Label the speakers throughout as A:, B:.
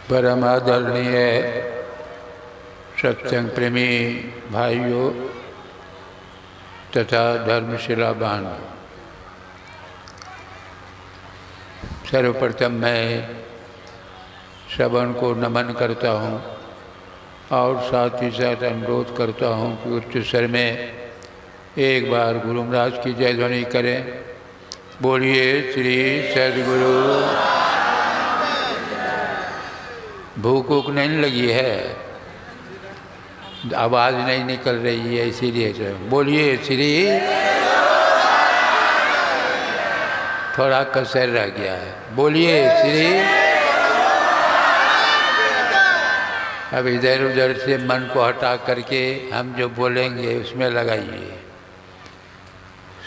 A: परम आदरणीय सत्संग प्रेमी भाइयों तथा धर्मशिला बांधव, सर्वप्रथम मैं श्रवण को नमन करता हूँ और साथ ही साथ अनुरोध करता हूँ कि उच्च स्वर में एक बार गुरु महाराज की जय ध्वनि करें। बोलिए श्री सद्गुरु। भूख वूख नहीं लगी है, आवाज़ नहीं निकल रही है, इसीलिए बोलिए श्री। थोड़ा कसर रह गया है, बोलिए श्री। अब इधर उधर से मन को हटा करके हम जो बोलेंगे उसमें लगाइए।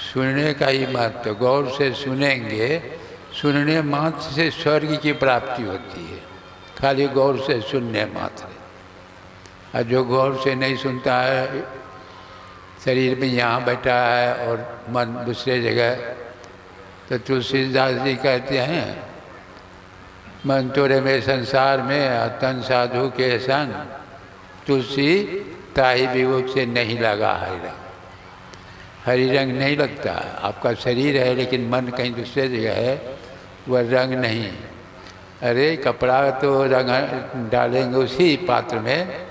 A: सुनने का ही महत्व, गौर से सुनेंगे। सुनने मात्र से स्वर्ग की प्राप्ति होती है, खाली गौर से सुनने मात्र। और जो गौर से नहीं सुनता है, शरीर में यहाँ बैठा है और मन दूसरे जगह, तो तुलसीदास जी कहते हैं, मन तोरे में संसार में तन साधु के संग, तुलसी ताही विभुक से नहीं लगा हरि रंग। हरि रंग नहीं लगता। आपका शरीर है लेकिन मन कहीं दूसरे जगह है, वह रंग नहीं। अरे कपड़ा तो रंग डालेंगे उसी पात्र में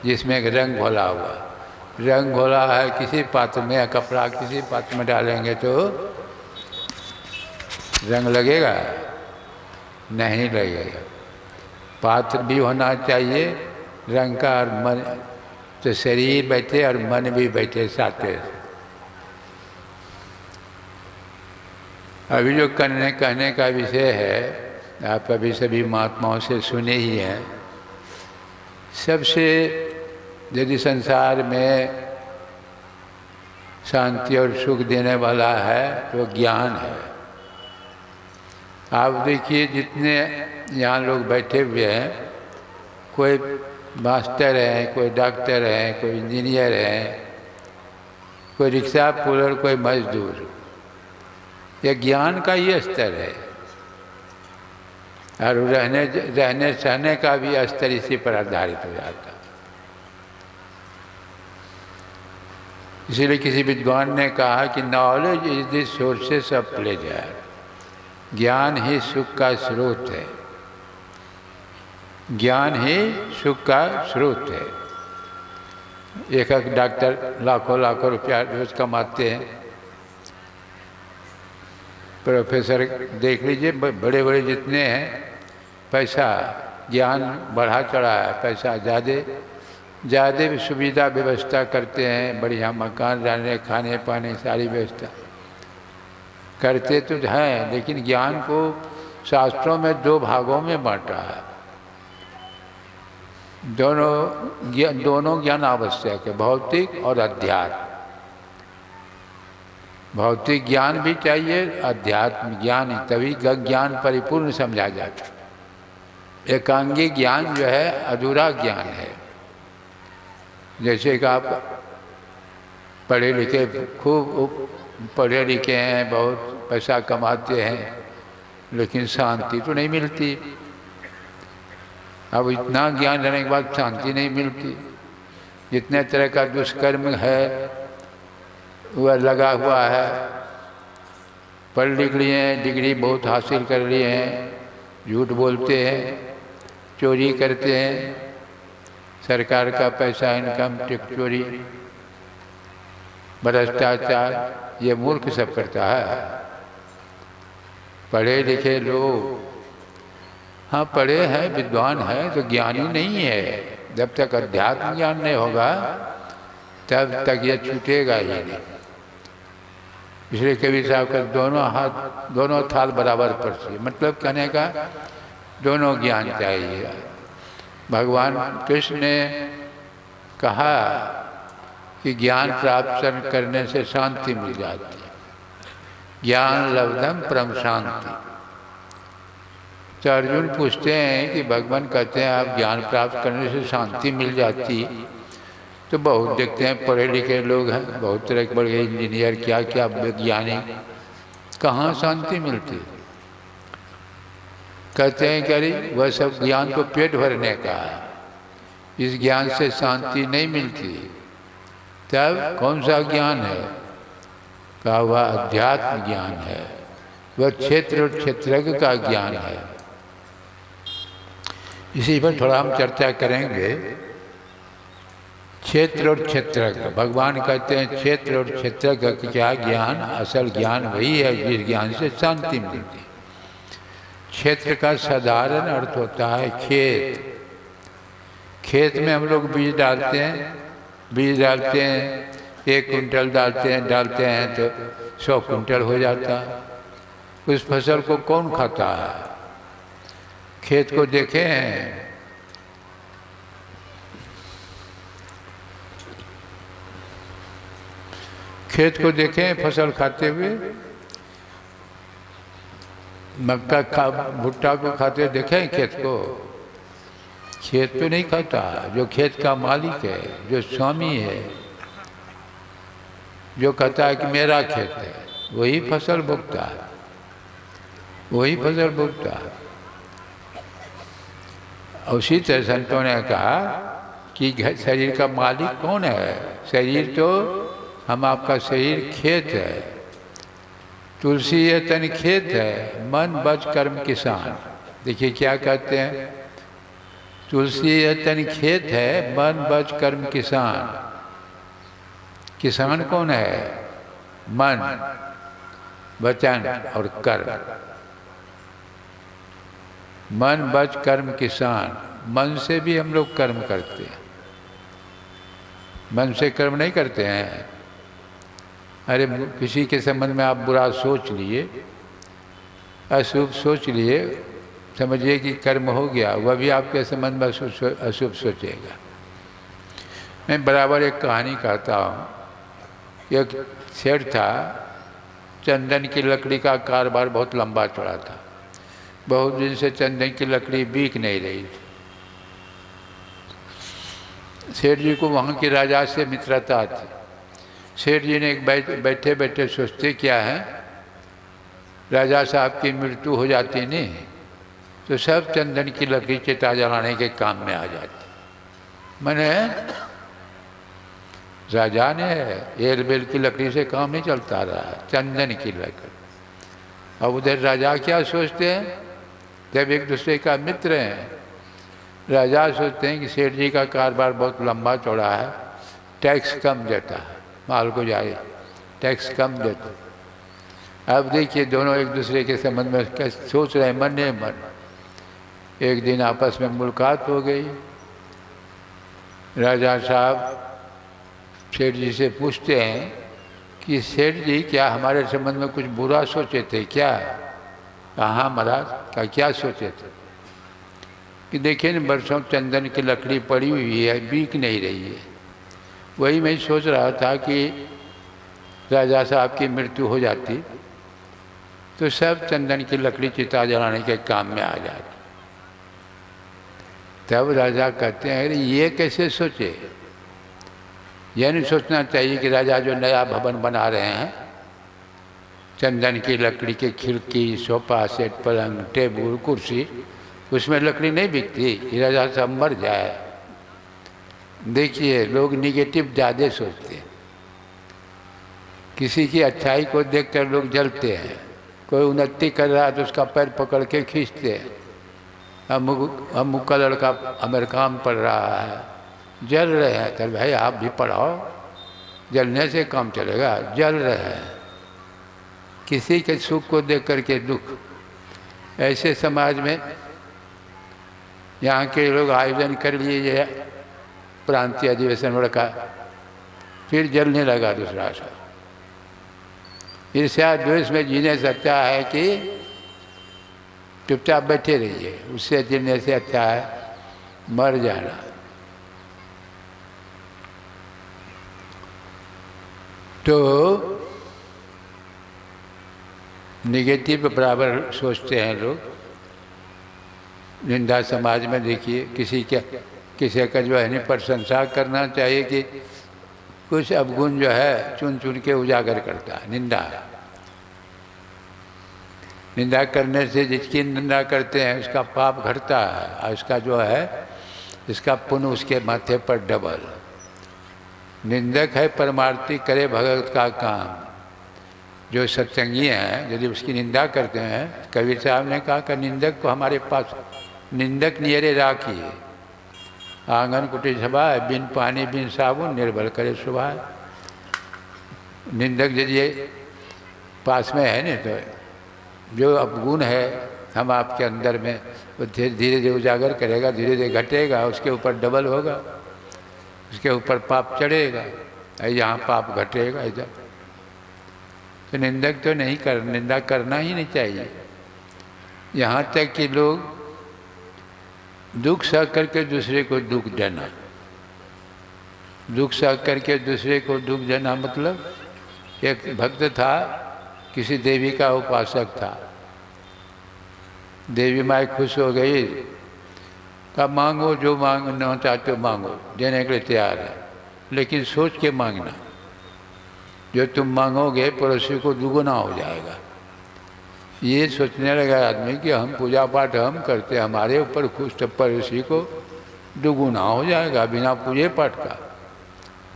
A: जिसमें रंग घोला हुआ। रंग घोला है किसी पात्र में, या कपड़ा किसी पात्र में डालेंगे तो रंग लगेगा? नहीं लगेगा। पात्र भी होना चाहिए रंग का, और मन, तो शरीर बैठे और मन भी बैठे साथ में। अभी जो कहने का विषय है, आप अभी सभी महात्माओं से सुने ही हैं। सबसे यदि संसार में शांति और सुख देने वाला है तो ज्ञान है। आप देखिए जितने यहाँ लोग बैठे हुए हैं, कोई मास्टर हैं, कोई डॉक्टर हैं, कोई इंजीनियर हैं, कोई रिक्शा पुलर, कोई मजदूर। यह ज्ञान का ही स्तर है। और रहने सहने का भी स्तर इसी पर आधारित हो जाता। इसीलिए किसी विद्वान ने कहा कि knowledge is the sources of pleasure. ज्ञान ही सुख का स्रोत है। ज्ञान ही सुख का स्रोत है। एक डॉक्टर लाखों लाखों रुपया रोज कमाते हैं। प्रोफेसर देख लीजिए, बड़े बड़े जितने हैं, पैसा ज्ञान बढ़ा चढ़ा है, पैसा ज़्यादा सुविधा व्यवस्था करते हैं, बढ़िया मकान, रहने खाने पाने सारी व्यवस्था करते तो हैं। लेकिन ज्ञान को शास्त्रों में दो भागों में बांटा है। दोनों ज्ञान आवश्यक है, भौतिक और अध्यात्म। भौतिक ज्ञान भी चाहिए, अध्यात्म ज्ञान, तभी ज्ञान परिपूर्ण समझा जाता है। एकांगी ज्ञान जो है अधूरा ज्ञान है। जैसे कि आप पढ़े लिखे, खूब पढ़े लिखे हैं, बहुत पैसा कमाते हैं, लेकिन शांति तो नहीं मिलती। अब इतना ज्ञान रहने के बाद शांति नहीं मिलती। जितने तरह का दुष्कर्म है वह लगा हुआ है। पढ़ लिख लिए हैं, डिग्री बहुत हासिल कर लिए हैं, झूठ बोलते हैं, चोरी करते हैं, सरकार का पैसा, इनकम टैक्स चोरी, भ्रष्टाचार, ये मूर्ख सब करता है। पढ़े लिखे लोग, हाँ पढ़े हैं, विद्वान हैं, तो ज्ञानी नहीं है। जब तक अध्यात्म ज्ञान नहीं होगा तब तक ये छूटेगा ही नहीं। इसलिए कबीर साहब का दोनों थाल बराबर पर से, मतलब कहने का दोनों ज्ञान चाहिए। भगवान कृष्ण ने कहा कि ज्ञान प्राप्त करने से शांति मिल जाती है। ज्ञान लब्धम परम शांति। तो अर्जुन पूछते हैं कि भगवान कहते हैं आप ज्ञान प्राप्त करने से शांति मिल जाती, तो बहुत देखते हैं पढ़े लिखे लोग हैं, बहुत तरह के बड़े इंजीनियर, क्या क्या वैज्ञानिक, कहाँ शांति मिलती। कहते हैं कि अरे वह सब ज्ञान तो पेट भरने का है, इस ज्ञान से शांति नहीं मिलती। तब कौन सा ज्ञान है? कहा वह अध्यात्म ज्ञान है, वह क्षेत्र और क्षेत्रज्ञ का ज्ञान है। इसी पर थोड़ा हम चर्चा करेंगे। क्षेत्र और क्षेत्रज्ञ, भगवान कहते हैं क्षेत्र और क्षेत्रज्ञ का क्या ज्ञान? असल ज्ञान वही है जिस ज्ञान से शांति मिलती है। क्षेत्र का साधारण अर्थ होता है खेत। खेत में हम लोग बीज डालते हैं, 1 कुंटल डालते हैं तो 100 कुंटल हो जाता है। उस फसल को कौन खाता है? खेत को देखे हैं? खेत को देखे हैं फसल खाते हुए? मक्का भुट्टा को खाते देखे हैं खेत को? खेत तो नहीं खाता। जो खेत का मालिक है, जो स्वामी है, जो कहता है कि मेरा खेत है, वही फसल भुगता है, वही फसल भुगता है। उसी तरह संतों ने कहा कि शरीर का मालिक कौन है? शरीर तो हम आपका शरीर खेत है। तुलसी ये तन खेत है, मन बच कर्म किसान। देखिए क्या कहते हैं, तुलसी ये तन खेत है, मन बच कर्म किसान। किसान कौन है? मन, वचन और कर्म। मन बच कर्म किसान। मन से भी हम लोग कर्म करते हैं, मन से कर्म नहीं करते हैं। अरे किसी के संबंध में आप बुरा सोच लिए, अशुभ सोच लिए, समझिए कि कर्म हो गया, वह भी आपके संबंध में अशुभ सोचेगा। मैं बराबर एक कहानी कहता हूँ। एक सेठ था, चंदन की लकड़ी का कारोबार बहुत लंबा चौड़ा था। बहुत दिन से चंदन की लकड़ी बिक नहीं रही थी। सेठ जी को वहाँ के राजा से मित्रता थी। सेठ जी ने एक बैठे बैठे सोचते क्या है, राजा साहब की मृत्यु हो जाती नहीं तो सब चंदन की लकड़ी चिता जलाने के काम में आ जाती। मैंने राजा ने एल बेल की लकड़ी से काम नहीं चलता रहा, चंदन की लकड़ी। अब उधर राजा क्या सोचते हैं, जब एक दूसरे का मित्र हैं, राजा सोचते हैं कि सेठ जी का कारोबार बहुत लंबा चौड़ा है, टैक्स कम देता है, माल को जाए टैक्स कम देता। अब देखिए दोनों एक दूसरे के संबंध में क्या सोच रहे हैं, मन ने मन। एक दिन आपस में मुलाकात हो गई। राजा साहब सेठ जी से पूछते हैं कि सेठ जी क्या हमारे संबंध में कुछ बुरा सोचे थे क्या? कहाँ महाराज, क्या सोचे थे? कि देखिए न बरसों चंदन की लकड़ी पड़ी हुई है, बिक नहीं रही है। वही मैं सोच रहा था कि राजा साहब की मृत्यु हो जाती तो सब चंदन की लकड़ी चिता जलाने के काम में आ जाती। तब राजा कहते हैं अरे ये कैसे सोचे? यह नहीं सोचना चाहिए कि राजा जो नया भवन बना रहे हैं, चंदन की लकड़ी के खिड़की, सोफा सेट, पलंग, टेबल, कुर्सी, उसमें लकड़ी नहीं बिकती, राजा साहब मर जाए। देखिए लोग निगेटिव ज़्यादा सोचते हैं। किसी की अच्छाई को देखकर लोग जलते हैं। कोई उन्नति कर रहा है तो उसका पैर पकड़ के खींचते हैं। अमुक का लड़का अमेरिका में पढ़ रहा है, जल रहे हैं, तो भाई आप भी पढ़ाओ, जलने से काम चलेगा। जल रहे हैं, किसी के सुख को देख करके दुख। ऐसे समाज में यहाँ के लोग आयोजन कर लिए प्रांतीय अधिवेशन लड़का, फिर जलने लगा दूसरा सा। ईर्ष्या द्वेष में जीने से अच्छा है कि चुपचाप बैठे रहिए, उससे जीने से अच्छा है मर जाना। तो निगेटिव बराबर सोचते हैं लोग। निंदा समाज में देखिए किसी का जो है नहीं प्रशंसा करना चाहिए कि कुछ अवगुण जो है चुन चुन के उजागर करता है, निंदा। निंदा करने से जिसकी निंदा करते हैं उसका पाप घटता है, और उसका जो है इसका पुण्य उसके माथे पर डबल। निंदक है परमार्थी, करे भगत का काम। जो सत्संगी हैं यदि उसकी निंदा करते हैं, कबीर साहब ने कहा कि निंदक को हमारे पास निंदक नियरे राखिए, आंगन कुटी सभा बिन पानी बिन साबुन निर्बल करे सुभाए। निंदक यदि पास में है नहीं तो जो अवगुण है हम आपके अंदर में वो धीरे धीरे उजागर करेगा, धीरे धीरे घटेगा, उसके ऊपर डबल होगा, उसके ऊपर पाप चढ़ेगा, यहाँ पाप घटेगा इधर। तो निंदक तो नहीं निंदा करना ही नहीं चाहिए। यहाँ तक कि लोग दुख सह करके दूसरे को दुख देना, दुख सह करके दूसरे को दुख देना मतलब एक भक्त था, किसी देवी का उपासक था। देवी माँ खुश हो गई, कहा मांगो जो मांगना चाहते हो मांगो, देने के लिए तैयार है, लेकिन सोच के मांगना, जो तुम मांगोगे पड़ोसी को दुगुना हो जाएगा। ये सोचने लगा आदमी कि हम पूजा पाठ हम करते, हमारे ऊपर खुश, तो पड़ोसी को दुगुना हो जाएगा बिना पूजे पाठ का।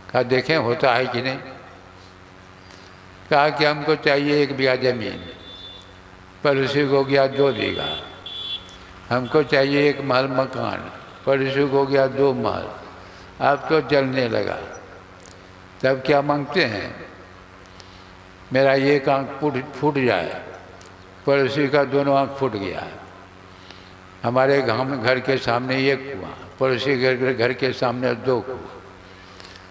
A: कहा देखें होता है कि नहीं। कहा कि हमको चाहिए 1 बीघा जमीन, पड़ोसी को गया 2 बीघा। हमको चाहिए 1 महल मकान, पड़ोसी को गया 2 महल। अब तो जलने लगा। तब क्या मांगते हैं, मेरा एक आँख फूट जाए, पड़ोसी का दोनों आँख फूट गया। हमारे घर के सामने 1 कुआं, पड़ोसी घर के सामने 2 कुआं,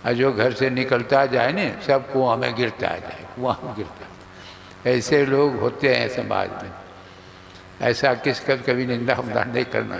A: और जो घर से निकलता जाए ना सब कुआं में गिरता जाए, कुआं में गिरता। ऐसे लोग होते हैं समाज में। ऐसा किसका कभी निंदा हमदा नहीं करना।